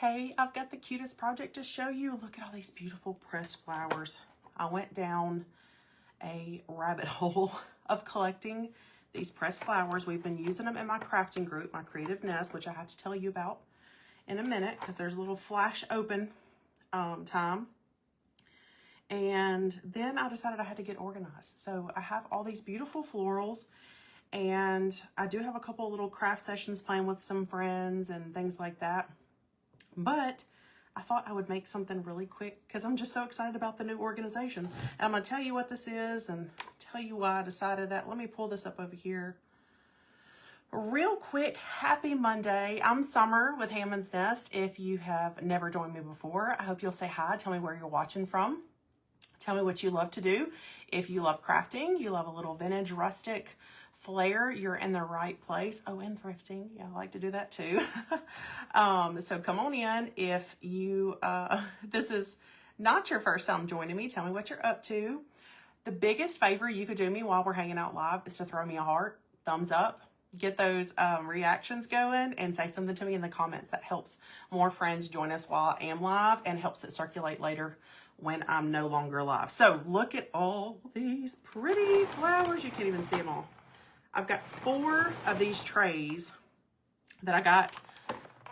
Hey, I've got the cutest project to show you. Look at all these beautiful pressed flowers. I went down a rabbit hole of collecting these pressed flowers. We've been using them in my crafting group, my Creative Nest, which I have to tell you about in a minute because there's a little flash open time. And then I decided I had to get organized. So I have all these beautiful florals, and I do have a couple of little craft sessions playing with some friends and things like that. But I thought I would make something really quick because I'm just so excited about the new organization. And I'm going to tell you what this is and tell you why I decided that. Let me pull this up over here. Real quick, happy Monday. I'm Summer with Hammond's Nest. If you have never joined me before, I hope you'll say hi. Tell me where you're watching from. Tell me what you love to do. If you love crafting, you love a little vintage rustic flair, you're in the right place. Oh, and thrifting. Yeah, I like to do that too. So come on in. If you, this is not your first time joining me, tell me what you're up to. The biggest favor you could do me while we're hanging out live is to throw me a heart, thumbs up, get those reactions going, and say something to me in the comments. That helps more friends join us while I am live and helps it circulate later when I'm no longer live. So look at all these pretty flowers. You can't even see them all. I've got 4 of these trays that I got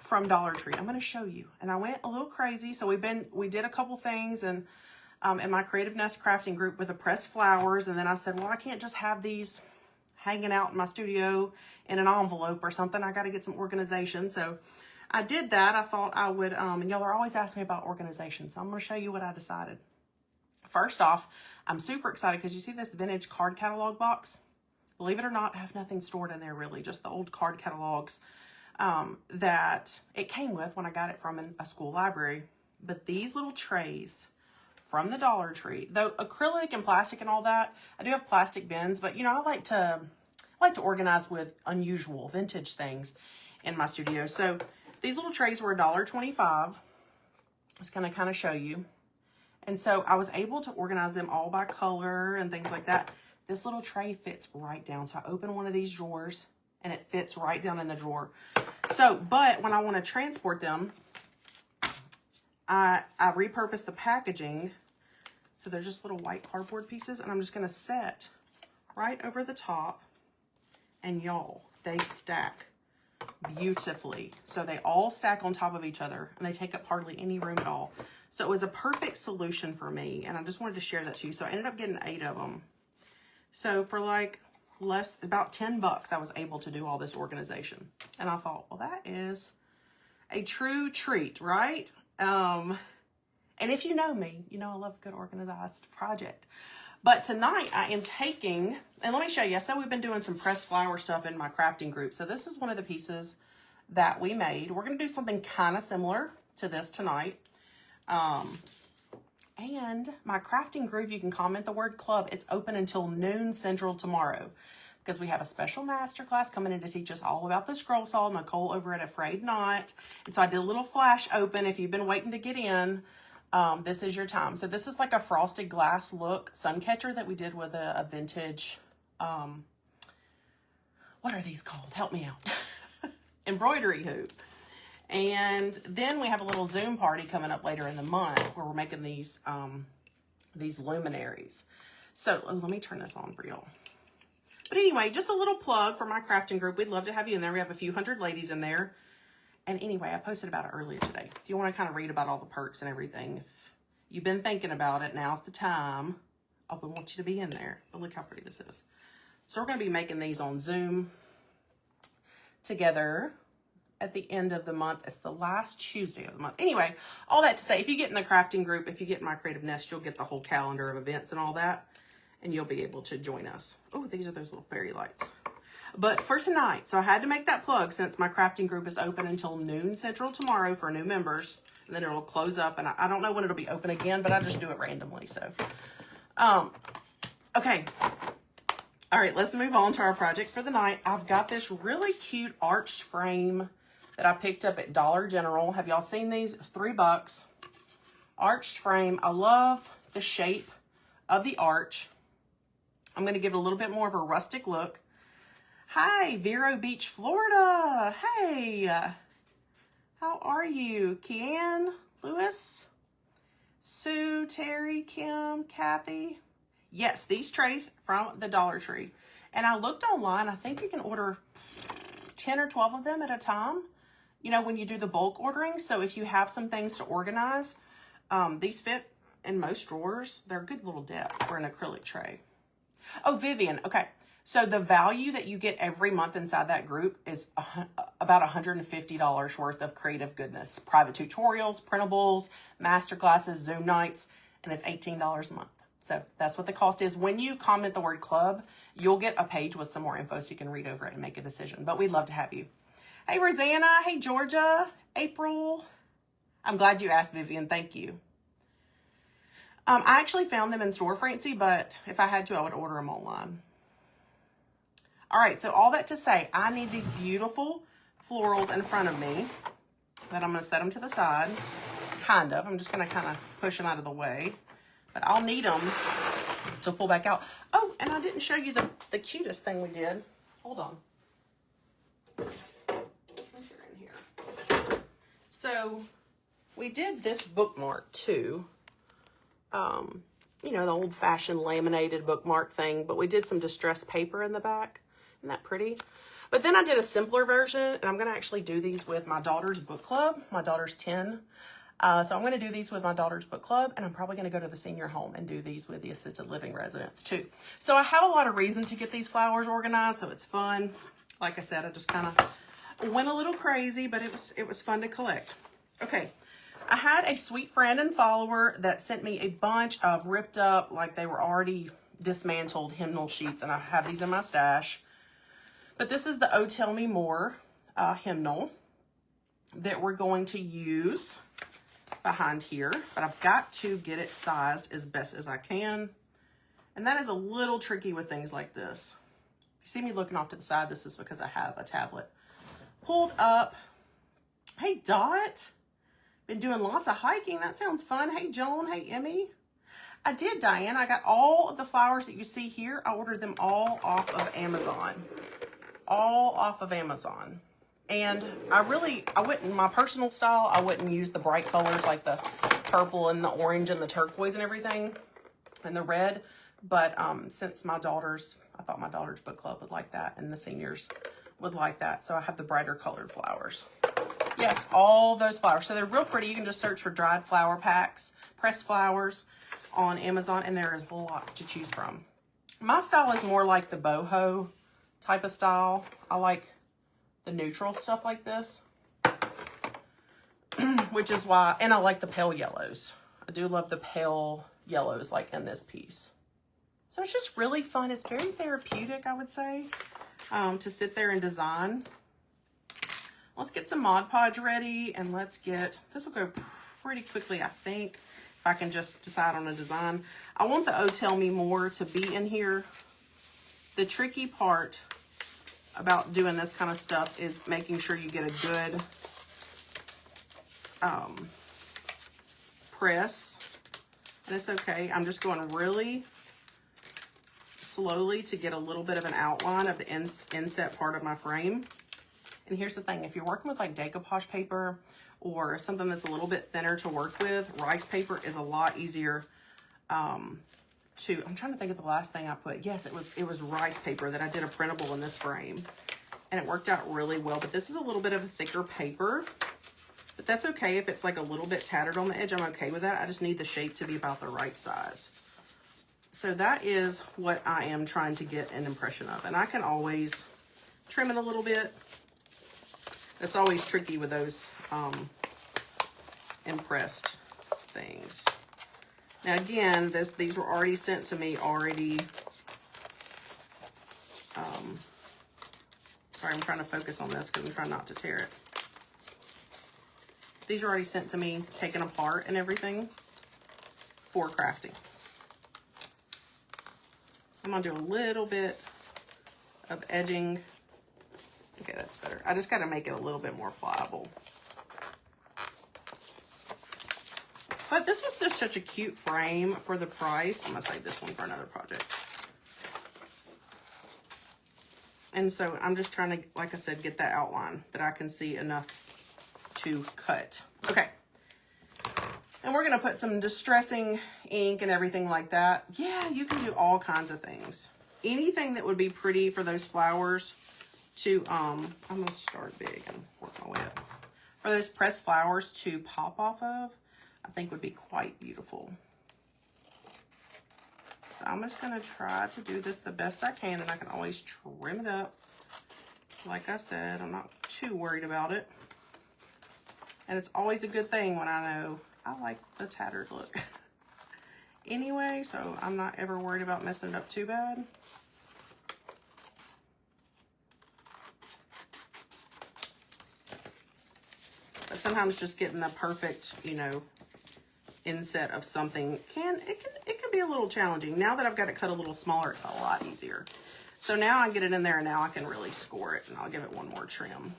from Dollar Tree. I'm going to show you. And I went a little crazy. So we did a couple things and in my Creative Nest crafting group with the pressed flowers. And then I said, well, I can't just have these hanging out in my studio in an envelope or something. I got to get some organization. So I did that. I thought I would, and y'all are always asking me about organization. So I'm going to show you what I decided. First off, I'm super excited because you see this vintage card catalog box. Believe it or not, I have nothing stored in there really, just the old card catalogs that it came with when I got it from a school library. But these little trays from the Dollar Tree, though acrylic and plastic and all that, I do have plastic bins, but you know, I like to organize with unusual vintage things in my studio. So these little trays were $1.25. I was gonna kind of show you. And so I was able to organize them all by color and things like that. This little tray fits right down. So I open one of these drawers and it fits right down in the drawer. So, but when I want to transport them, I repurpose the packaging. So they're just little white cardboard pieces, and I'm just going to set right over the top, and y'all, they stack beautifully. So they all stack on top of each other and they take up hardly any room at all. So it was a perfect solution for me, and I just wanted to share that to you. So I ended up getting 8 of them. So for like about $10, I was able to do all this organization. And I thought, well, that is a true treat, right? And if you know me, you know I love a good organized project. But tonight I am taking, and let me show you. I said we've been doing some pressed flower stuff in my crafting group. So this is one of the pieces that we made. We're going to do something kind of similar to this tonight. And my crafting group, you can comment the word club. It's open until noon Central tomorrow because we have a special masterclass coming in to teach us all about the scroll saw. Nicole over at Afraid Not. And so I did a little flash open. If you've been waiting to get in, this is your time. So this is like a frosted glass look sun catcher that we did with a vintage, what are these called? Help me out. Embroidery hoop. And then we have a little Zoom party coming up later in the month where we're making these luminaries. So let me turn this on for y'all. But anyway, just a little plug for my crafting group. We'd love to have you in there. We have a few hundred ladies in there. And anyway, I posted about it earlier today. If you want to kind of read about all the perks and everything, if you've been thinking about it, now's the time. I want you to be in there. But look how pretty this is. So we're going to be making these on Zoom together at the end of the month. It's the last Tuesday of the month. Anyway, all that to say, if you get in the crafting group, if you get in my Creative Nest, you'll get the whole calendar of events and all that, and you'll be able to join us. Oh, these are those little fairy lights. But for tonight, so I had to make that plug since my crafting group is open until noon Central tomorrow for new members, and then it'll close up, and I don't know when it'll be open again, but I just do it randomly. So, okay. All right, let's move on to our project for the night. I've got this really cute arched frame that I picked up at Dollar General. Have y'all seen these? It was $3. Arched frame. I love the shape of the arch. I'm going to give it a little bit more of a rustic look. Hi, Vero Beach, Florida. Hey. How are you? Kian, Lewis, Sue, Terry, Kim, Kathy. Yes, these trays from the Dollar Tree. And I looked online. I think you can order 10 or 12 of them at a time, you know, when you do the bulk ordering. So if you have some things to organize, these fit in most drawers. They're a good little depth for an acrylic tray. Oh, Vivian. Okay. So the value that you get every month inside that group is about $150 worth of creative goodness. Private tutorials, printables, masterclasses, Zoom nights, and it's $18 a month. So that's what the cost is. When you comment the word club, you'll get a page with some more info so you can read over it and make a decision. But we'd love to have you. Hey, Rosanna. Hey, Georgia. April. I'm glad you asked, Vivian. Thank you. I actually found them in store, Francie, but if I had to, I would order them online. All right, so all that to say, I need these beautiful florals in front of me that I'm going to set them to the side, kind of. I'm just going to kind of push them out of the way, but I'll need them to pull back out. Oh, and I didn't show you the cutest thing we did. Hold on. You're in here. So we did this bookmark too. You know, the old-fashioned laminated bookmark thing, but we did some distressed paper in the back. Isn't that pretty? But then I did a simpler version, and I'm going to actually do these with my daughter's book club. My daughter's 10. So I'm going to do these with my daughter's book club, and I'm probably going to go to the senior home and do these with the assisted living residents too. So I have a lot of reason to get these flowers organized, so it's fun. Like I said, I just kind of went a little crazy, but it was fun to collect. Okay. I had a sweet friend and follower that sent me a bunch of ripped up, like they were already dismantled hymnal sheets, and I have these in my stash. But this is the Oh Tell Me More hymnal that we're going to use behind here, but I've got to get it sized as best as I can. And that is a little tricky with things like this. If you see me looking off to the side, this is because I have a tablet pulled up. Hey, Dot. Been doing lots of hiking. That sounds fun. Hey, Joan. Hey, Emmy. I did, Diane. I got all of the flowers that you see here. I ordered them all off of Amazon. All off of Amazon. And I wouldn't, my personal style, I wouldn't use the bright colors like the purple and the orange and the turquoise and everything and the red. But since I thought my daughter's book club would like that and the seniors would like that. So I have the brighter colored flowers. Yes, all those flowers. So they're real pretty. You can just search for dried flower packs, pressed flowers on Amazon, and there is lots to choose from. My style is more like the boho type of style. I like the neutral stuff like this, which is why, and I like the pale yellows. I do love the pale yellows like in this piece. So it's just really fun. It's very therapeutic, I would say, to sit there and design. Let's get some Mod Podge ready, and this will go pretty quickly, I think, if I can just decide on a design. I want the Oh Tell Me More to be in here. The tricky part about doing this kind of stuff is making sure you get a good press, and it's okay. I'm just going really slowly to get a little bit of an outline of the inset part of my frame. And here's the thing, if you're working with like decoupage paper or something that's a little bit thinner to work with, rice paper is a lot easier I'm trying to think of the last thing I put. Yes, it was rice paper that I did a printable in this frame. And it worked out really well. But this is a little bit of a thicker paper. But that's okay if it's like a little bit tattered on the edge. I'm okay with that. I just need the shape to be about the right size. So that is what I am trying to get an impression of. And I can always trim it a little bit. It's always tricky with those impressed things. Now again, these were already sent to me already. Sorry, I'm trying to focus on this because I'm trying not to tear it. These are already sent to me, taken apart and everything for crafting. I'm gonna do a little bit of edging. Okay, that's better. I just got to make it a little bit more pliable. But this was just such a cute frame for the price. I'm going to save this one for another project. And so I'm just trying to, like I said, get that outline that I can see enough to cut. Okay. And we're going to put some distressing ink and everything like that. Yeah, you can do all kinds of things. Anything that would be pretty for those flowers to, I'm going to start big and work my way up. For those pressed flowers to pop off of, I think would be quite beautiful. So I'm just going to try to do this the best I can, and I can always trim it up. Like I said, I'm not too worried about it. And it's always a good thing when I know I like the tattered look. Anyway, so I'm not ever worried about messing it up too bad. But sometimes just getting the perfect, you know, inset of something can be a little challenging. Now that I've got it cut a little smaller, it's a lot easier. So now I get it in there, and now I can really score it, and I'll give it one more trim.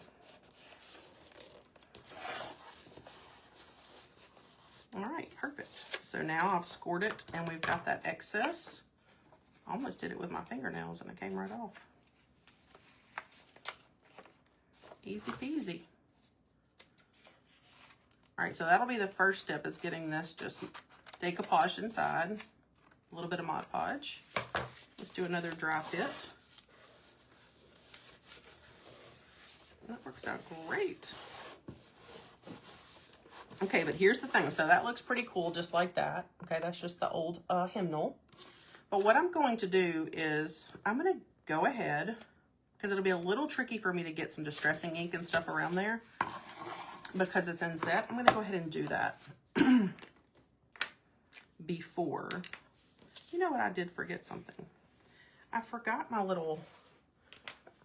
All right, perfect. So now I've scored it, and we've got that excess. I almost did it with my fingernails, and it came right off. Easy peasy. All right, so that'll be the first step, is getting this just decoupaged inside. A little bit of Mod Podge. Let's do another dry fit. That works out great. Okay, but here's the thing. So that looks pretty cool just like that. Okay, that's just the old hymnal. But what I'm going to do is I'm going to go ahead, because it'll be a little tricky for me to get some distressing ink and stuff around there because it's inset. I'm going to go ahead and do that before. You know what? I did forget something. I forgot my little,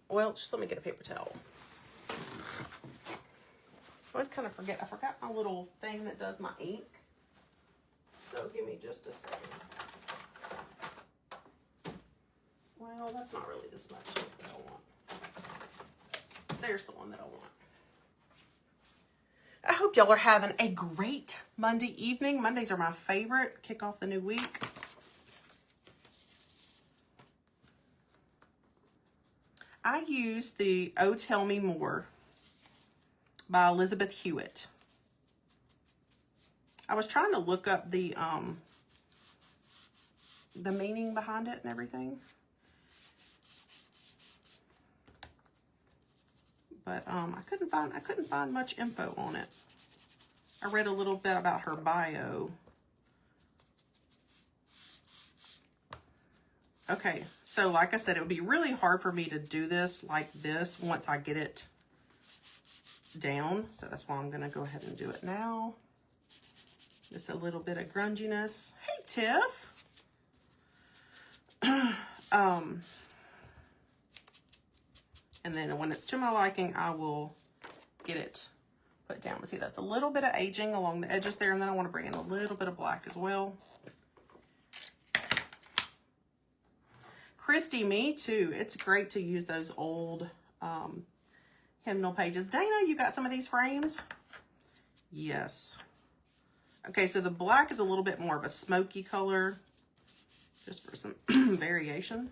well, just let me get a paper towel. I always kind of forget. I forgot my little thing that does my ink. So give me just a second. Well, that's not really the smudge that I want. There's the one that I want. I hope y'all are having a great Monday evening. Mondays are my favorite. Kick off the new week. I use the Oh Tell Me More by Elizabeth Hewitt. I was trying to look up the meaning behind it and everything. But I couldn't find much info on it. I read a little bit about her bio. Okay, so like I said, it would be really hard for me to do this like this once I get it down. So that's why I'm gonna go ahead and do it now. Just a little bit of grunginess. Hey, Tiff. And then when it's to my liking, I will get it put down. But see, that's a little bit of aging along the edges there. And then I want to bring in a little bit of black as well. Christy, me too. It's great to use those old hymnal pages. Dana, you got some of these frames? Yes. Okay, so the black is a little bit more of a smoky color, just for some variation.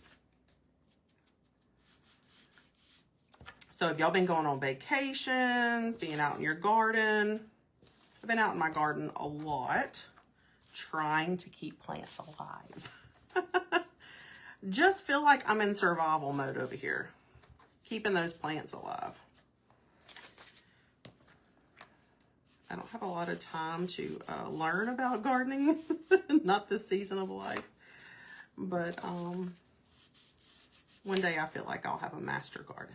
So if y'all been going on vacations, being out in your garden, I've been out in my garden a lot, trying to keep plants alive. Just feel like I'm in survival mode over here, keeping those plants alive. I don't have a lot of time to learn about gardening, not this season of life, but one day I feel like I'll have a master garden.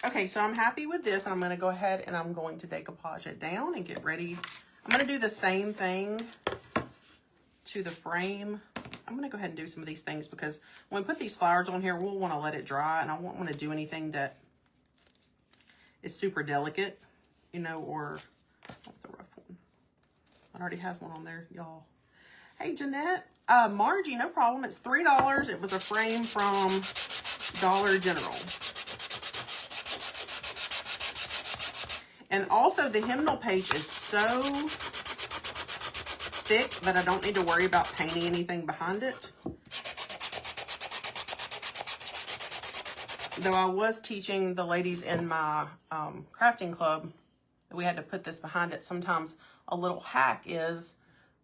Okay, so I'm happy with this. I'm going to go ahead and I'm going to decoupage it down and get ready. I'm going to do the same thing to the frame. I'm going to go ahead and do some of these things because when we put these flowers on here, we'll want to let it dry, and I won't want to do anything that is super delicate, you know, or the rough one. It already has one on there, y'all. Hey, Jeanette. Margie, no problem. It's $3. It was a frame from Dollar General. And also the hymnal page is so thick that I don't need to worry about painting anything behind it. though I was teaching the ladies in my crafting club, we had to put this behind it. Sometimes a little hack is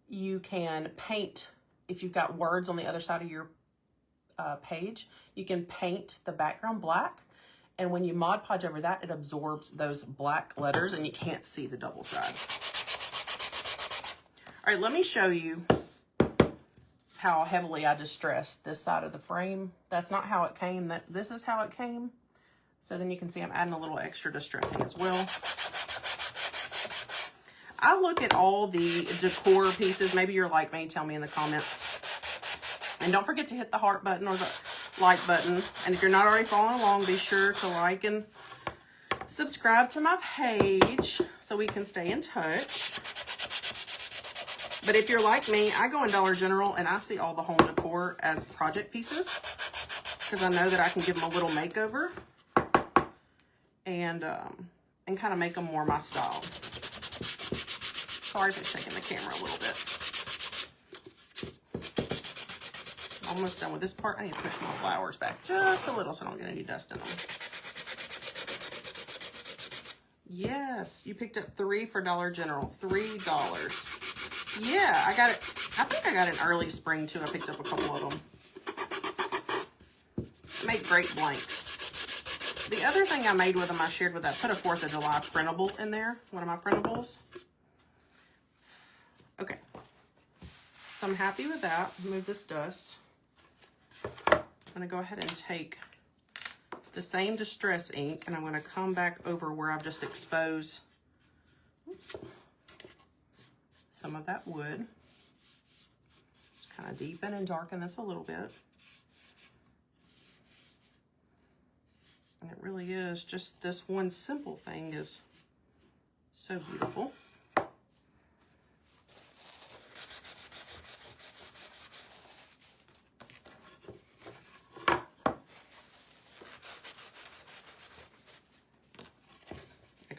you can paint, if you've got words on the other side of your page, you can paint the background black. And when you Mod Podge over that, it absorbs those black letters and you can't see the double side. All right, let me show you how heavily I distressed this side of the frame. That's not how it came. This is how it came. So then you can see I'm adding a little extra distressing as well. I look at all the decor pieces. Maybe you're like me, tell me in the comments. And don't forget to hit the heart button or the like button. And if you're not already following along, be sure to like and subscribe to my page so we can stay in touch. But if you're like me, I go in Dollar General and I see all the home decor as project pieces because I know that I can give them a little makeover and kind of make them more my style. Sorry for shaking the camera a little bit. Almost done with this part. I need to push my flowers back just a little so I don't get any dust in them. Yes, you picked up 3 for Dollar General. $3. Yeah, I got it. I think I got it in early spring too. I picked up a couple of them. Make great blanks. The other thing I made with them, I shared with that, put a 4th of July printable in there. One of my printables. Okay. So I'm happy with that. Move this dust. I'm going to go ahead and take the same distress ink and I'm going to come back over where I've just exposed some of that wood. Just kind of deepen and darken this a little bit. And it really is just this one simple thing is so beautiful.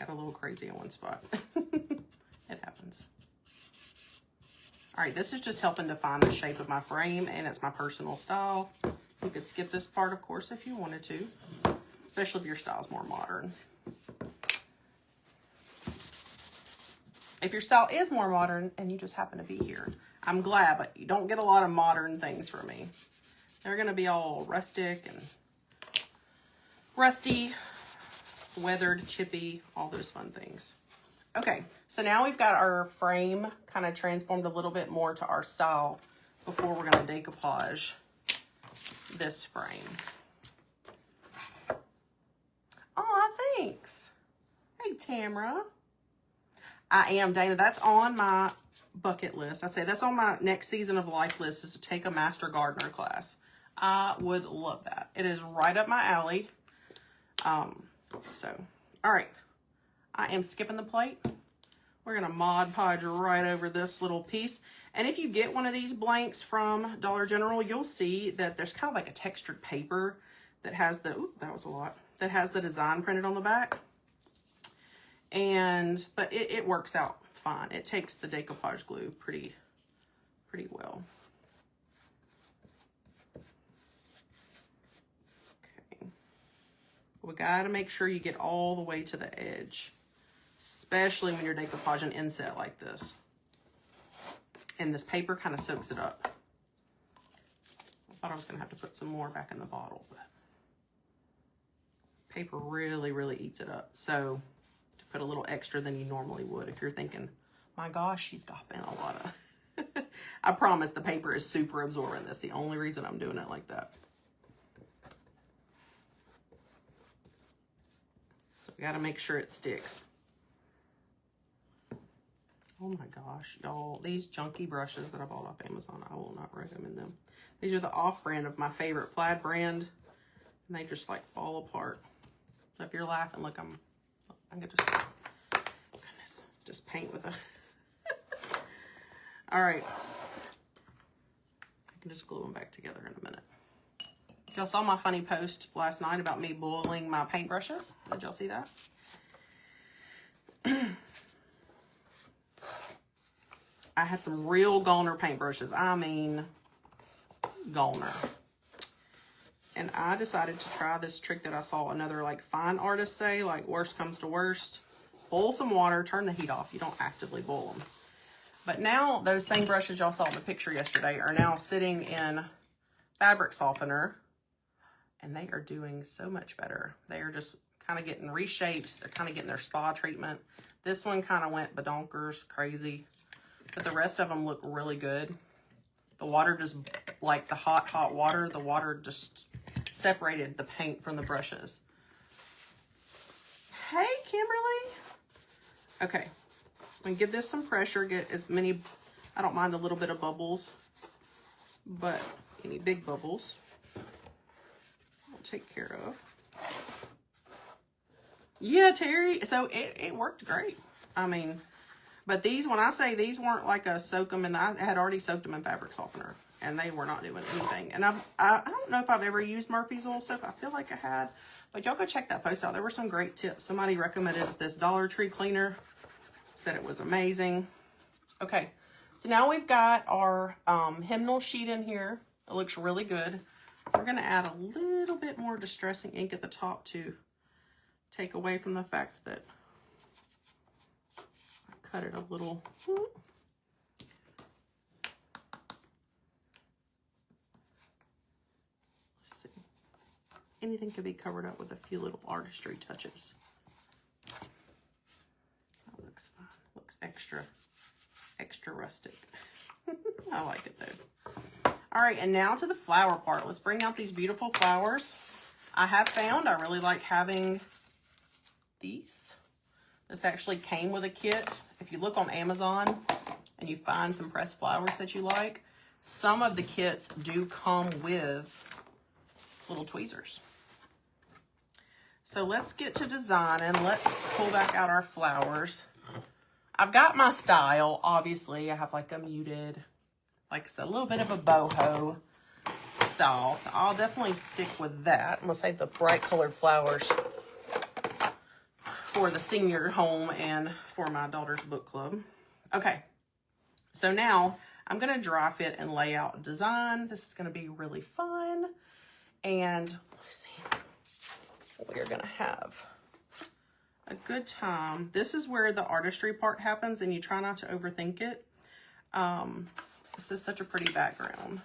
A little crazy in one spot. It happens. All right, this is just helping define the shape of my frame and it's my personal style. You could skip this part, of course, if you wanted to, especially if your style is more modern. If your style is more modern and you just happen to be here, I'm glad, but you don't get a lot of modern things from me. They're going to be all rustic and rusty, weathered, chippy, all those fun things. Okay, so now we've got our frame kind of transformed a little bit more to our style before we're going to decoupage this frame. Aw, thanks. Hey, Tamara. I am, Dana. That's on my bucket list. I say that's on my next season of life list is to take a Master Gardener class. I would love that. It is right up my alley. So, all right, I am skipping the plate. We're going to Mod Podge right over this little piece. And if you get one of these blanks from Dollar General, you'll see that there's kind of like a textured paper that has the, ooh, that was a lot, that has the design printed on the back. But it works out fine. It takes the decoupage glue pretty well. We got to make sure you get all the way to the edge, especially when you're decoupaging inset like this. And this paper kind of soaks it up. I thought I was going to have to put some more back in the bottle, but paper really, really eats it up. So to put a little extra than you normally would if you're thinking, my gosh, she's got been a lot of... I promise the paper is super absorbent. That's the only reason I'm doing it like that. We got to make sure it sticks. Oh my gosh, y'all. These junky brushes that I bought off Amazon, I will not recommend them. These are the off-brand of my favorite Plaid brand. And they just like fall apart. So if you're laughing, look, I'm going to just paint with a... All right. I can just glue them back together in a minute. Y'all saw my funny post last night about me boiling my paintbrushes. Did y'all see that? I had some real goner paintbrushes. I mean, goner. And I decided to try this trick that I saw another like fine artist say, like worst comes to worst, boil some water, turn the heat off. You don't actively boil them. But now those same brushes y'all saw in the picture yesterday are now sitting in fabric softener, and they are doing so much better. They are just kind of getting reshaped. They're kind of getting their spa treatment. This one kind of went badonkers, crazy, but the rest of them look really good. The water just, like the hot water, the water just separated the paint from the brushes. Hey, Kimberly. Okay, I'm gonna give this some pressure, get as many, I don't mind a little bit of bubbles, but any big bubbles I'll take care of. Yeah, Terry, so it worked great. I mean, but these, when I say these weren't like a soak them in, I had already soaked them in fabric softener, and they were not doing anything. And I don't know if I've ever used Murphy's oil soap. I feel like I had, but y'all go check that post out. There were some great tips. Somebody recommended this Dollar Tree cleaner, said it was amazing. Okay, so now we've got our hymnal sheet in here. It looks really good. We're gonna add a little bit more distressing ink at the top to take away from the fact that I cut it a little. Let's see. Anything could be covered up with a few little artistry touches. That looks fine. Looks extra rustic. I like it though. All right, and now to the flower part. Let's bring out these beautiful flowers. I have found I really like having these. This actually came with a kit. If you look on Amazon and you find some pressed flowers that you like, some of the kits do come with little tweezers. So let's get to designing. Let's pull back out our flowers. I've got my style, obviously. I have like a muted, like I said, a little bit of a boho style. So I'll definitely stick with that. I'm gonna save the bright colored flowers for the senior home and for my daughter's book club. Okay, so now I'm gonna dry fit and lay out a design. This is gonna be really fun. And let's see, we're gonna have a good time. This is where the artistry part happens, and you try not to overthink it. This is such a pretty background.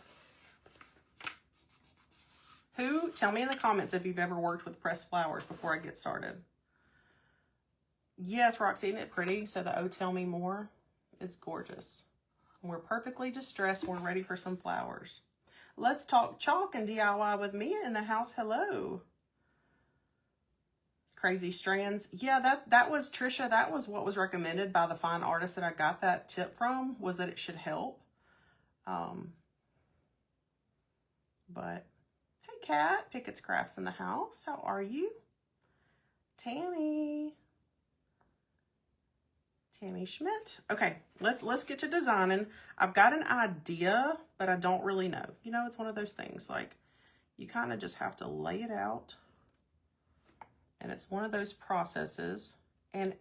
Tell me in the comments if you've ever worked with pressed flowers before I get started. Yes, Roxy, isn't it pretty? So the Oh Tell Me More, it's gorgeous. We're perfectly distressed. We're ready for some flowers. Let's talk chalk and DIY with Mia in the house. Hello. Crazy strands. Yeah, that was Trisha. That was what was recommended by the fine artist that I got that tip from, was that it should help. But hey, Kat, Pickett's Crafts in the house. How are you? Tammy Schmidt. Okay, let's get to designing. I've got an idea, but I don't really know. You know, it's one of those things, like you kind of just have to lay it out. And it's one of those processes. And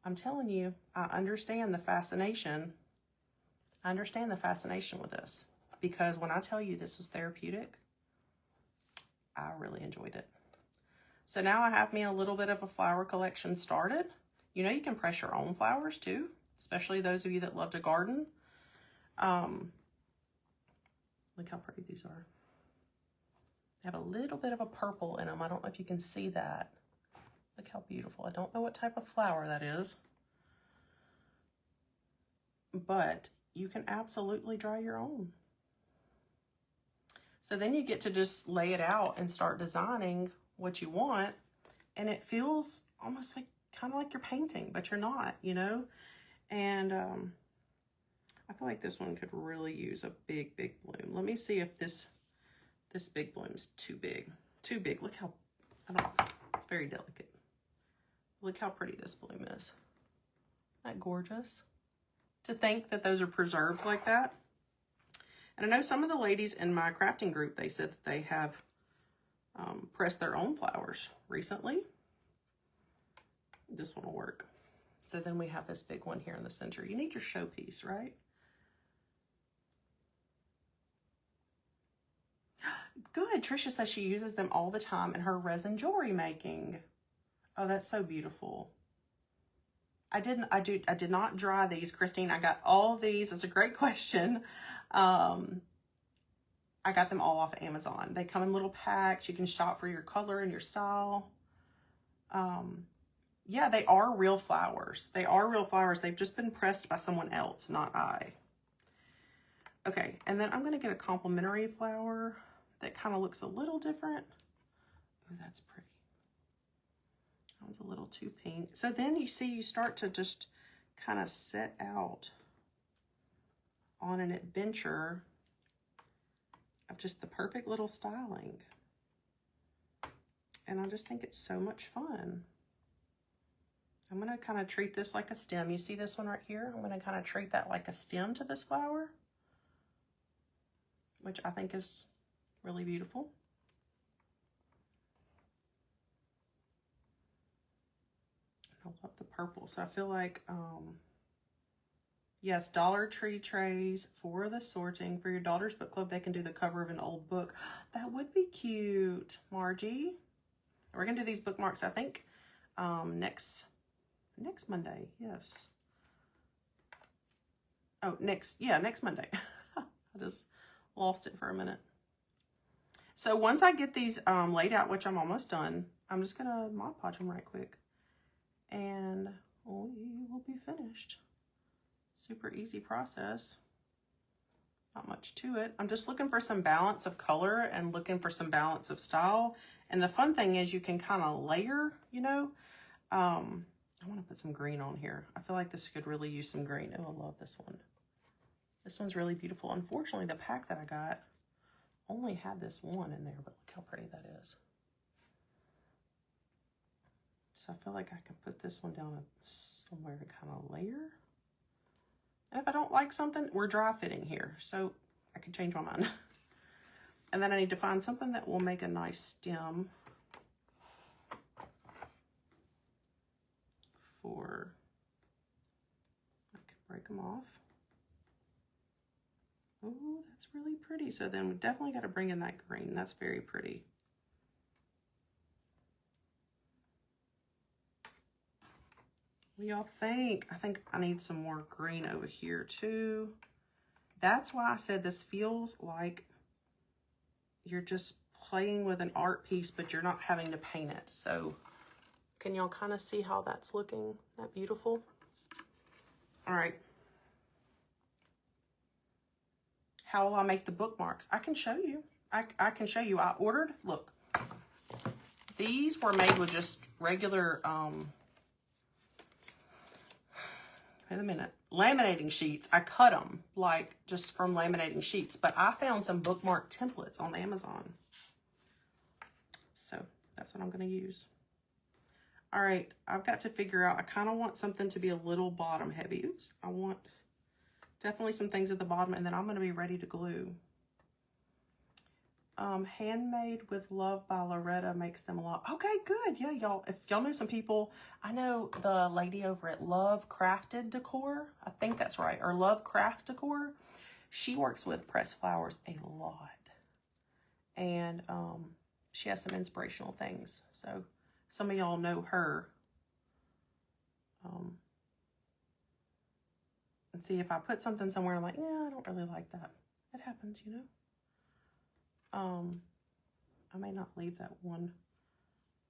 I'm telling you, I understand the fascination. I understand the fascination with this, because when I tell you this was therapeutic, I really enjoyed it. So now I have me a little bit of a flower collection started. You know, you can press your own flowers too, especially those of you that love to garden. Look how pretty these are. They have a little bit of a purple in them. I don't know if you can see that. Look how beautiful. I don't know what type of flower that is, but you can absolutely dry your own. So then you get to just lay it out and start designing what you want, and it feels almost like kind of like you're painting, but you're not, you know. And I feel like this one could really use a big bloom. Let me see if this big bloom is too big. Look how, I don't know, it's very delicate. Look how pretty this bloom is. Isn't that gorgeous? To think that those are preserved like that. And I know some of the ladies in my crafting group, they said that they have pressed their own flowers recently. This one will work. So then we have this big one here in the center. You need your showpiece, right? Good. Trisha says she uses them all the time in her resin jewelry making. Oh, that's so beautiful. I did not dry these, Christine. I got all of these. It's a great question. I got them all off of Amazon. They come in little packs. You can shop for your color and your style. Yeah, they are real flowers. They are real flowers. They've just been pressed by someone else, not I. Okay, and then I'm going to get a complimentary flower that kind of looks a little different. Oh, that's pretty. That one's a little too pink. So then you see you start to just kind of set out on an adventure of just the perfect little styling. And I just think it's so much fun. I'm going to kind of treat this like a stem. You see this one right here? I'm going to kind of treat that like a stem to this flower, which I think is really beautiful. I love the purple. So I feel like, yes, Dollar Tree trays for the sorting. For your daughter's book club, they can do the cover of an old book. That would be cute, Margie. We're going to do these bookmarks, I think, next Monday. Yes. Oh, next Monday. I just lost it for a minute. So once I get these laid out, which I'm almost done, I'm just going to Mod Podge them right quick. And we will be finished. Super easy process. Not much to it. I'm just looking for some balance of color and looking for some balance of style. And the fun thing is you can kind of layer, you know. I want to put some green on here. I feel like this could really use some green. Oh, I love this one. This one's really beautiful. Unfortunately, the pack that I got only had this one in there, but look how pretty that is. So I feel like I can put this one down somewhere to kind of layer. And if I don't like something, we're dry fitting here, so I can change my mind. And then I need to find something that will make a nice stem for, I can break them off. Oh, that's really pretty. So then we definitely got to bring in that green. That's very pretty. What do y'all think? I think I need some more green over here too. That's why I said this feels like you're just playing with an art piece, but you're not having to paint it. So can y'all kind of see how that's looking? That beautiful? All right. How will I make the bookmarks? I can show you. I can show you. I ordered, look, these were made with just regular, wait a minute, laminating sheets. I cut them like just from laminating sheets, but I found some bookmark templates on Amazon. So that's what I'm going to use. All right, I've got to figure out, I kind of want something to be a little bottom heavy. Oops, I want definitely some things at the bottom, and then I'm going to be ready to glue. Handmade with Love by Loretta makes them a lot. Okay, good. Yeah, y'all, if y'all know some people, I know the lady over at Love Crafted Decor. I think that's right. Or Love Craft Decor. She works with pressed flowers a lot. And she has some inspirational things. So some of y'all know her. And see, if I put something somewhere, I'm like, yeah, I don't really like that. It happens, you know. I may not leave that one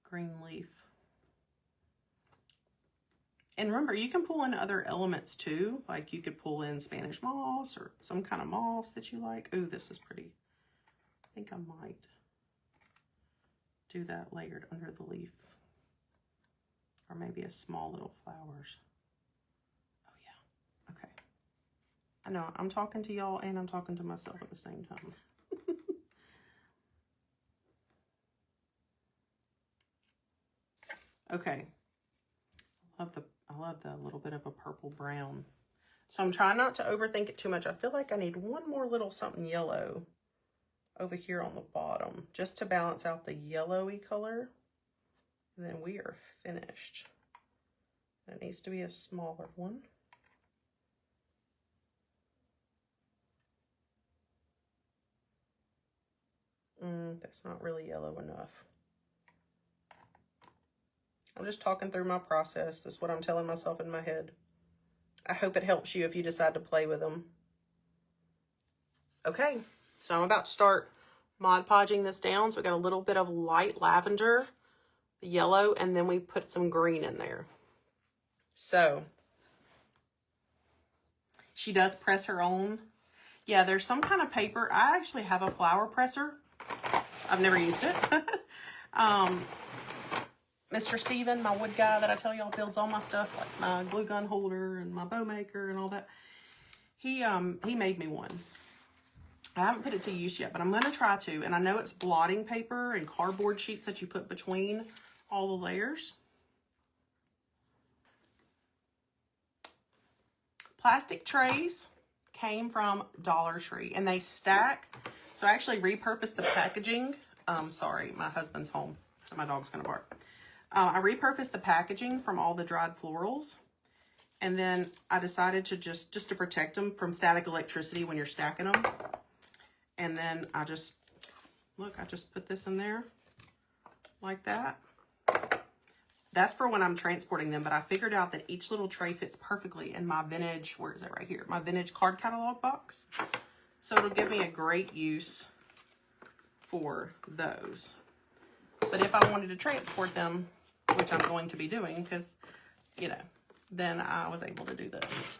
green leaf. And remember, you can pull in other elements too. Like you could pull in Spanish moss or some kind of moss that you like. Ooh, this is pretty. I think I might do that layered under the leaf. Or maybe a small little flowers. Oh yeah, okay. I know, I'm talking to y'all and I'm talking to myself at the same time. Okay, I love the little bit of a purple brown. So I'm trying not to overthink it too much. I feel like I need one more little something yellow over here on the bottom, just to balance out the yellowy color. And then we are finished. It needs to be a smaller one. That's not really yellow enough. I'm just talking through my process. That's what I'm telling myself in my head. I hope it helps you if you decide to play with them. Okay, so I'm about to start Mod Podging this down. So we got a little bit of light lavender, yellow, and then we put some green in there. So she does press her own. Yeah, there's some kind of paper. I actually have a flower presser. I've never used it. Mr. Steven, my wood guy that I tell y'all builds all my stuff, like my glue gun holder and my bow maker and all that. He made me one. I haven't put it to use yet, but I'm going to try to. And I know it's blotting paper and cardboard sheets that you put between all the layers. Plastic trays came from Dollar Tree, and they stack. So I actually repurposed the packaging. Sorry, my husband's home, so my dog's going to bark. I repurposed the packaging from all the dried florals. And then I decided to just to protect them from static electricity when you're stacking them. And then I just put this in there like that. That's for when I'm transporting them, but I figured out that each little tray fits perfectly in my vintage, where is it right here? My vintage card catalog box. So it'll give me a great use for those. But if I wanted to transport them, which I'm going to be doing because, you know, then I was able to do this.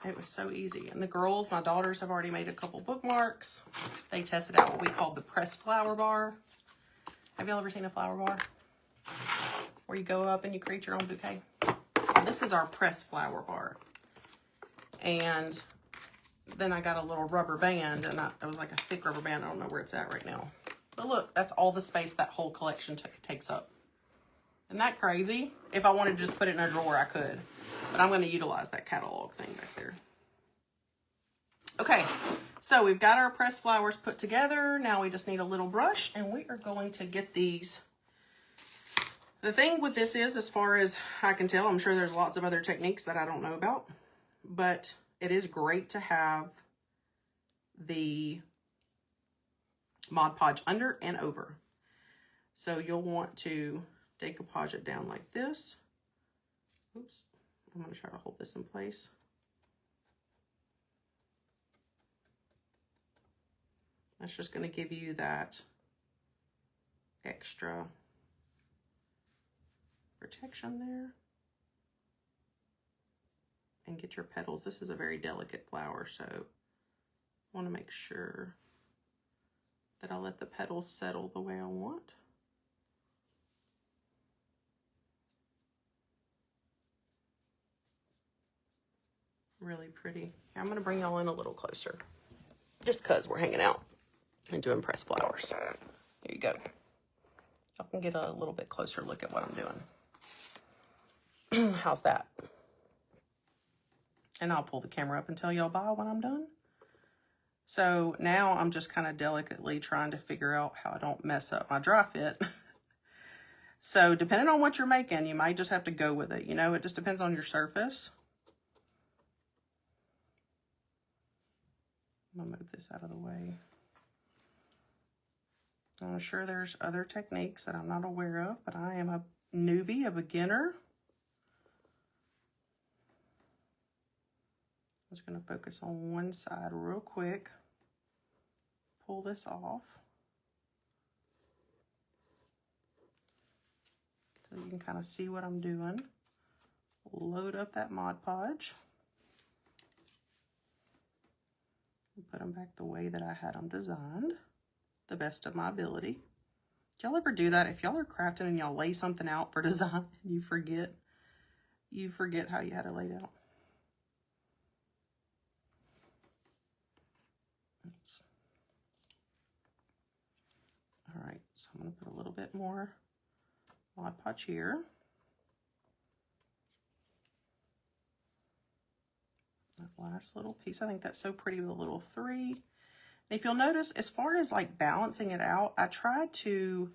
It was so easy. And the girls, my daughters, have already made a couple bookmarks. They tested out what we call the pressed flower bar. Have y'all ever seen a flower bar? Where you go up and you create your own bouquet? This is our pressed flower bar. And then I got a little rubber band, and it was like a thick rubber band. I don't know where it's at right now. But look, that's all the space that whole collection takes up. Isn't that crazy? If I wanted to just put it in a drawer, I could. But I'm going to utilize that catalog thing back there. Okay, so we've got our pressed flowers put together. Now we just need a little brush, and we are going to get these. The thing with this is, as far as I can tell, I'm sure there's lots of other techniques that I don't know about, but it is great to have the Mod Podge under and over. So you'll want to decoupage it down like this. Oops, I'm going to try to hold this in place. That's just going to give you that extra protection there. And get your petals. This is a very delicate flower, so I want to make sure that I let the petals settle the way I want. Really pretty. I'm going to bring y'all in a little closer, just because we're hanging out and doing pressed flowers. There you go. Y'all can get a little bit closer look at what I'm doing. How's that? And I'll pull the camera up and tell y'all bye when I'm done. So now I'm just kind of delicately trying to figure out how I don't mess up my dry fit. So depending on what you're making, you might just have to go with it. You know, it just depends on your surface. I'm gonna move this out of the way. I'm sure there's other techniques that I'm not aware of, but I am a newbie, a beginner. I'm just going to focus on one side real quick. Pull this off. So you can kind of see what I'm doing. Load up that Mod Podge. Put them back the way that I had them designed, the best of my ability. Do y'all ever do that? If y'all are crafting and y'all lay something out for design and you forget how you had it laid out. Oops. All right, so I'm going to put a little bit more Mod Podge here. That last little piece, I think that's so pretty with a little 3. If you'll notice, as far as like balancing it out, I tried to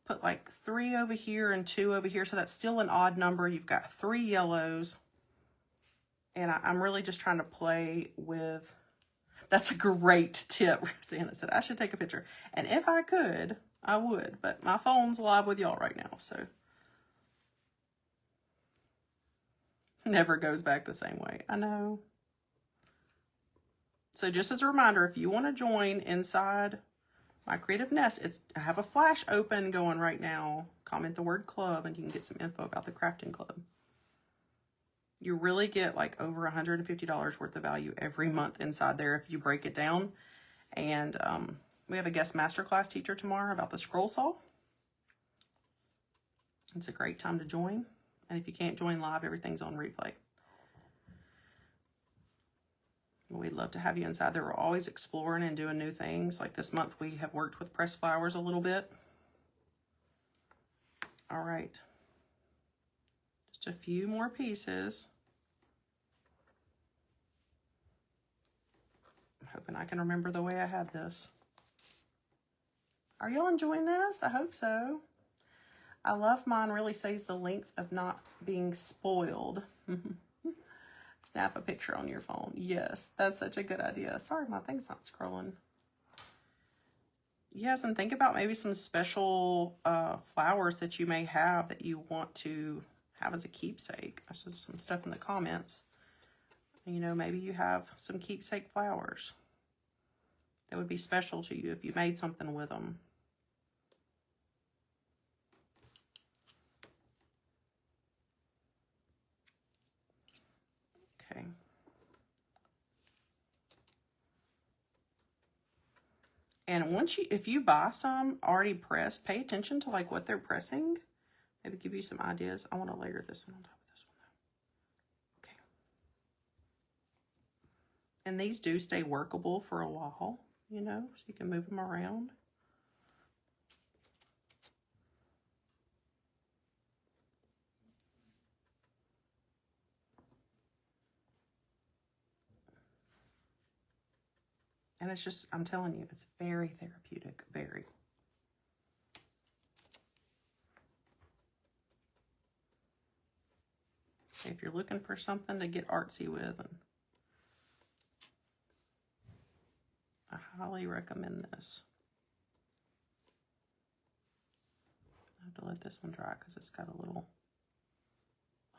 put like 3 over here and 2 over here, so that's still an odd number. You've got 3 yellows, and I'm really just trying to play with That's a great tip. Santa said I should take a picture. And if I could, I would. But my phone's live with y'all right now, so. Never goes back the same way. I know. So just as a reminder, if you want to join inside my Creative Nest, I have a flash open going right now. Comment the word club and you can get some info about the crafting club. You really get like over $150 worth of value every month inside there if you break it down. And we have a guest masterclass teacher tomorrow about the scroll saw. It's a great time to join. And if you can't join live, everything's on replay. We'd love to have you inside there. We're always exploring and doing new things. Like this month, we have worked with pressed flowers a little bit. All right. Just a few more pieces. I'm hoping I can remember the way I had this. Are y'all enjoying this? I hope so. I love mine really saves the length of not being spoiled. Snap a picture on your phone. Yes, that's such a good idea. Sorry, my thing's not scrolling. Yes, and think about maybe some special flowers that you may have that you want to have as a keepsake. I saw some stuff in the comments. You know, maybe you have some keepsake flowers that would be special to you if you made something with them. Okay. And if you buy some already pressed, pay attention to like what they're pressing. Maybe give you some ideas. I want to layer this one on top of this one though. Okay. And these do stay workable for a while, you know, so you can move them around. And it's just, I'm telling you, it's very therapeutic, very. If you're looking for something to get artsy with, and I highly recommend this. I have to let this one dry because it's got a little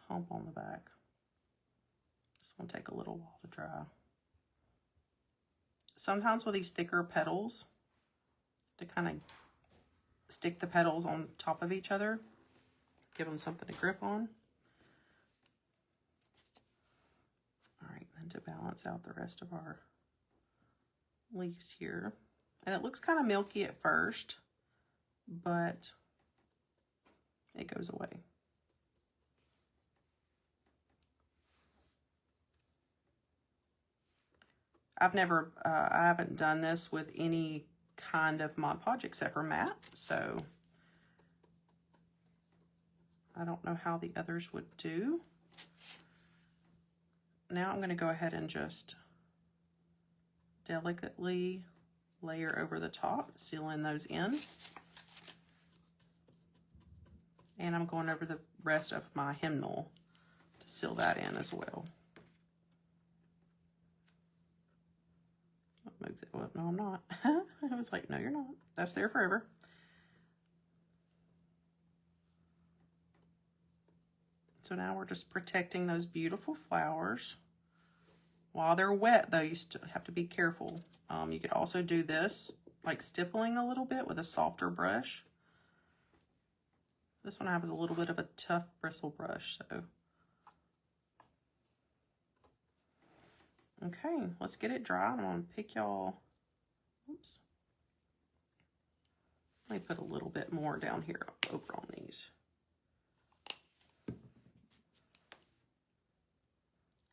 hump on the back. This one will take a little while to dry. Sometimes with these thicker petals, to kind of stick the petals on top of each other, give them something to grip on. All right, then to balance out the rest of our leaves here. And it looks kind of milky at first, but it goes away. I haven't done this with any kind of Mod Podge except for matte, so I don't know how the others would do. Now I'm going to go ahead and just delicately layer over the top, sealing those in. And I'm going over the rest of my hymnal to seal that in as well. Move that. Well, no, I'm not. I was like, no, you're not. That's there forever. So now we're just protecting those beautiful flowers. While they're wet, though, you still have to be careful. You could also do this, like stippling a little bit with a softer brush. This one I have a little bit of a tough bristle brush, so. Okay, let's get it dry. I'm gonna pick y'all, oops. Let me put a little bit more down here over on these.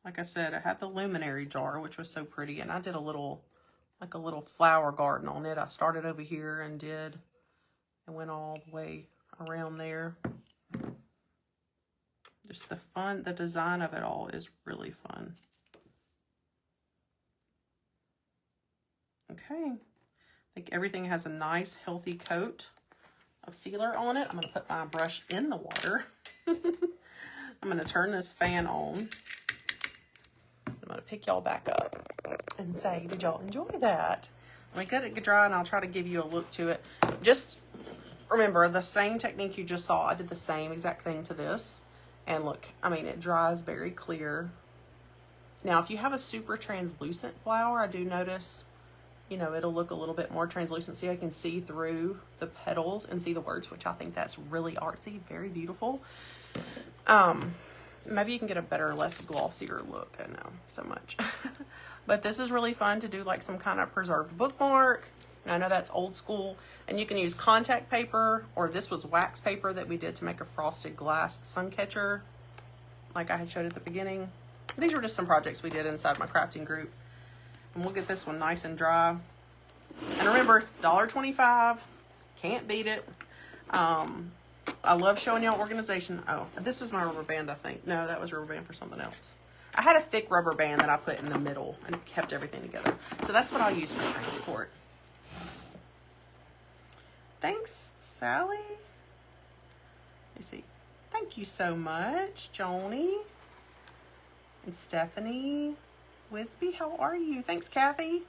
Like I said, I had the luminary jar, which was so pretty, and I did a little, like a little flower garden on it. I started over here and went all the way around there. Just the design of it all is really fun. Okay, I think everything has a nice healthy coat of sealer on it. I'm going to put my brush in the water. I'm going to turn this fan on. I'm going to pick y'all back up. and say, did y'all enjoy that? Let me let it dry and I'll try to give you a look to it. Just remember, the same technique you just saw, I did the same exact thing to this. And look, I mean, it dries very clear. Now, if you have a super translucent flower, I do notice, you know, it'll look a little bit more translucent. See, I can see through the petals and see the words, which I think that's really artsy, very beautiful. Maybe you can get a better, less glossier look. I know, so much. But this is really fun to do like some kind of preserved bookmark. And I know that's old school. And you can use contact paper, or this was wax paper that we did to make a frosted glass sun catcher, like I had showed at the beginning. These were just some projects we did inside my crafting group. And we'll get this one nice and dry. And remember, $1.25, can't beat it. I love showing y'all organization. Oh, this was my rubber band, I think. No, that was rubber band for something else. I had a thick rubber band that I put in the middle and it kept everything together. So that's what I'll use for transport. Thanks, Sally. Let me see. Thank you so much, Joni. And Stephanie. Wisby, how are you? Thanks, Kathy.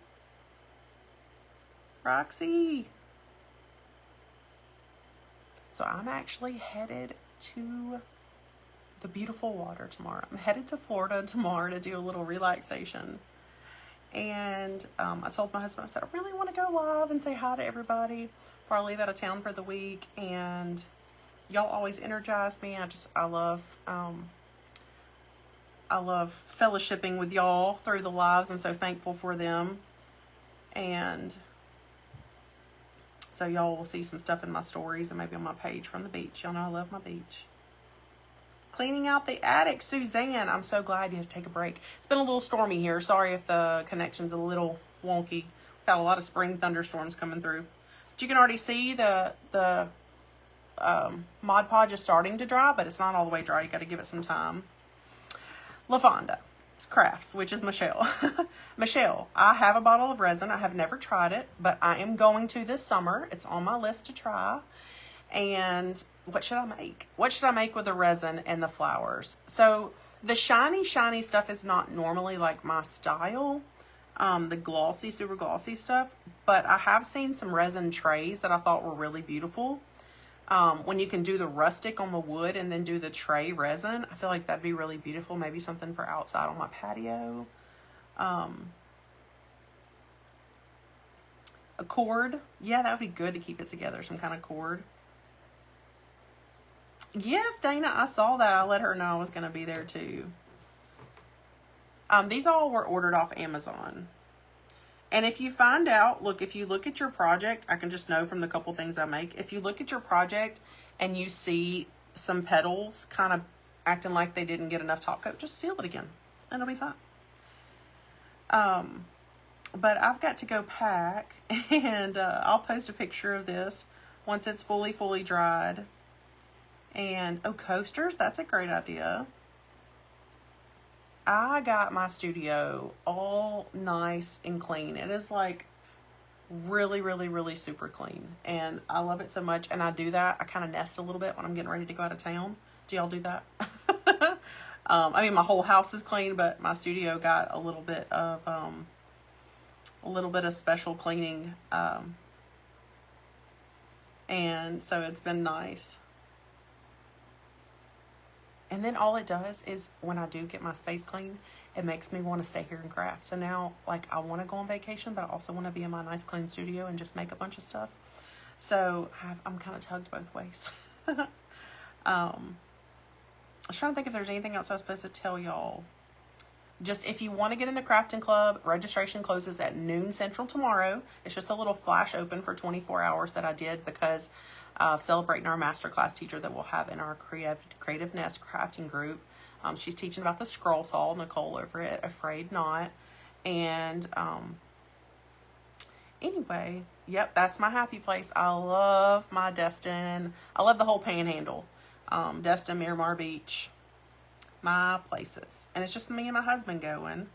Roxy. So I'm actually headed to the beautiful water tomorrow. I'm headed to Florida tomorrow to do a little relaxation. And I told my husband, I said, I really want to go live and say hi to everybody before I leave out of town for the week. And y'all always energize me. I love fellowshipping with y'all through the lives. I'm so thankful for them. And so y'all will see some stuff in my stories and maybe on my page from the beach. Y'all know I love my beach. Cleaning out the attic, Suzanne. I'm so glad you had to take a break. It's been a little stormy here. Sorry if the connection's a little wonky. We've got a lot of spring thunderstorms coming through. But you can already see the Mod Podge is starting to dry, but it's not all the way dry. You got to give it some time. LaFonda. It's Crafts, which is Michelle. Michelle, I have a bottle of resin. I have never tried it, but I am going to this summer. It's on my list to try. And what should I make? What should I make with the resin and the flowers? So the shiny stuff is not normally like my style. The glossy, super glossy stuff. But I have seen some resin trays that I thought were really beautiful. When you can do the rustic on the wood and then do the tray resin, I feel like that'd be really beautiful. Maybe something for outside on my patio. A cord. Yeah, that would be good to keep it together. Some kind of cord. Yes, Dana, I saw that. I let her know I was going to be there too. These all were ordered off Amazon. And if you find out, look, if you look at your project, I can just know from the couple things I make. If you look at your project and you see some petals kind of acting like they didn't get enough top coat, just seal it again and it'll be fine. But I've got to go pack and I'll post a picture of this once it's fully dried. And, oh, coasters, that's a great idea. I got my studio all nice and clean. It is like really super clean. And I love it so much. And I do that. I kind of nest a little bit when I'm getting ready to go out of town. Do y'all do that? I mean, my whole house is clean, but my studio got a little bit of special cleaning. And so it's been nice. And then all it does is when I do get my space clean, it makes me want to stay here and craft. So now, like, I want to go on vacation, but I also want to be in my nice clean studio and just make a bunch of stuff. So I'm kind of tugged both ways. I was trying to think if there's anything else I was supposed to tell y'all. Just if you want to get in the crafting club, registration closes at noon Central tomorrow. It's just a little flash open for 24 hours that I did because celebrating our masterclass teacher that we'll have in our Creative Nest crafting group. She's teaching about the scroll saw, Nicole over at Afraid Not. And anyway, yep, that's my happy place. I love my Destin. I love the whole panhandle. Destin, Miramar Beach, my places. And it's just me and my husband going.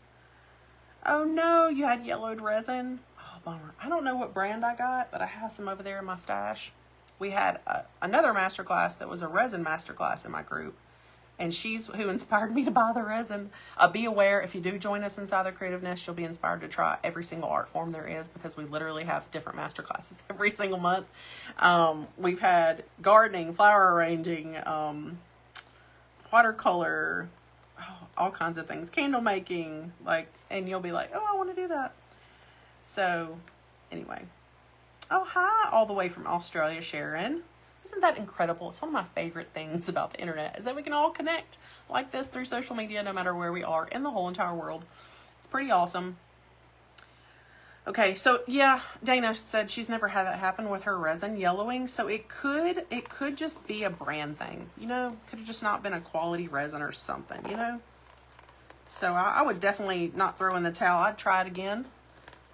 Oh no, you had yellowed resin. Oh, bummer. I don't know what brand I got, but I have some over there in my stash. We had another masterclass that was a resin masterclass in my group. and she's who inspired me to buy the resin. Be aware, if you do join us inside the Creative Nest, you'll be inspired to try every single art form there is, because we literally have different master classes every single month. We've had gardening, flower arranging, watercolor, all kinds of things, candle making, like, and you'll be like, oh, I want to do that. So anyway, oh, hi, all the way from Australia, Sharon. Isn't that incredible? It's one of my favorite things about the internet, is that we can all connect like this through social media, no matter where we are in the whole entire world. It's pretty awesome. Okay, so yeah, Dana said she's never had that happen with her resin yellowing. So it could just be a brand thing, you know, could have just not been a quality resin or something, you know. So I would definitely not throw in the towel. I'd try it again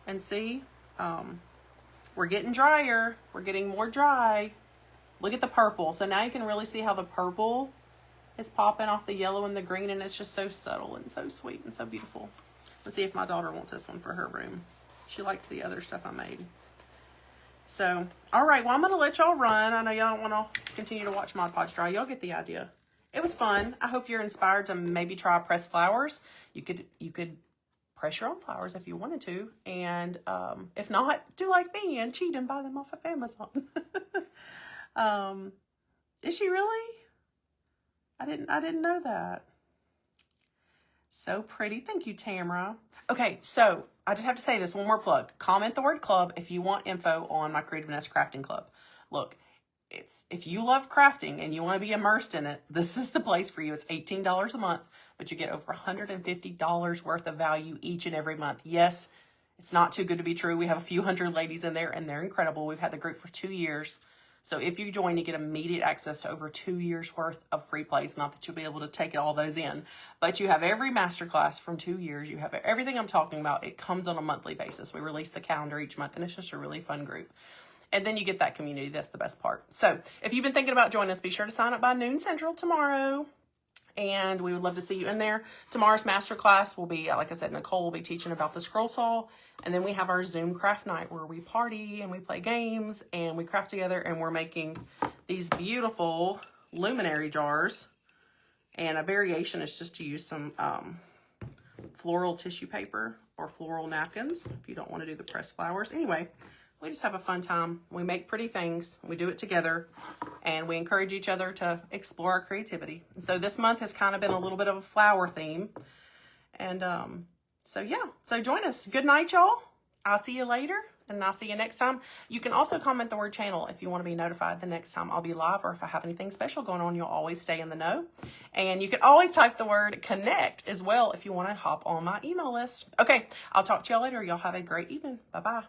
and see. We're getting drier. We're getting more dry. Look at the purple. So now you can really see how the purple is popping off the yellow and the green, and it's just so subtle and so sweet and so beautiful. Let's see if my daughter wants this one for her room. She liked the other stuff I made. So, all right. Well, I'm going to let y'all run. I know y'all don't want to continue to watch Mod Podge dry. Y'all get the idea. It was fun. I hope you're inspired to maybe try pressed flowers. You could press your own flowers if you wanted to. And if not, do like me and cheat and buy them off of Amazon. Is she really? I didn't know that. So pretty. Thank you, Tamara. Okay, so I just have to say this, one more plug. Comment the word club if you want info on my Creative Nest Crafting Club. Look, if you love crafting and you want to be immersed in it, this is the place for you. It's $18 a month, but you get over $150 worth of value each and every month. Yes, it's not too good to be true. We have a few hundred ladies in there, and they're incredible. We've had the group for 2 years. So if you join, you get immediate access to over 2 years worth of free plays. Not that you'll be able to take all those in, but you have every masterclass from 2 years. You have everything I'm talking about. It comes on a monthly basis. We release the calendar each month, and it's just a really fun group. And then you get that community. That's the best part. So if you've been thinking about joining us, be sure to sign up by noon Central tomorrow. And we would love to see you in there. Tomorrow's masterclass will be, like I said, Nicole will be teaching about the scroll saw. And then we have our Zoom craft night where we party and we play games and we craft together, and we're making these beautiful luminary jars. And a variation is just to use some floral tissue paper or floral napkins if you don't want to do the pressed flowers. Anyway, we just have a fun time. We make pretty things. We do it together, and we encourage each other to explore our creativity. So this month has kind of been a little bit of a flower theme. And so yeah, so join us. Good night, y'all. I'll see you later, and I'll see you next time. You can also comment the word channel if you want to be notified the next time I'll be live, or if I have anything special going on, you'll always stay in the know. And you can always type the word connect as well if you want to hop on my email list. Okay, I'll talk to y'all later. Y'all have a great evening. Bye-bye.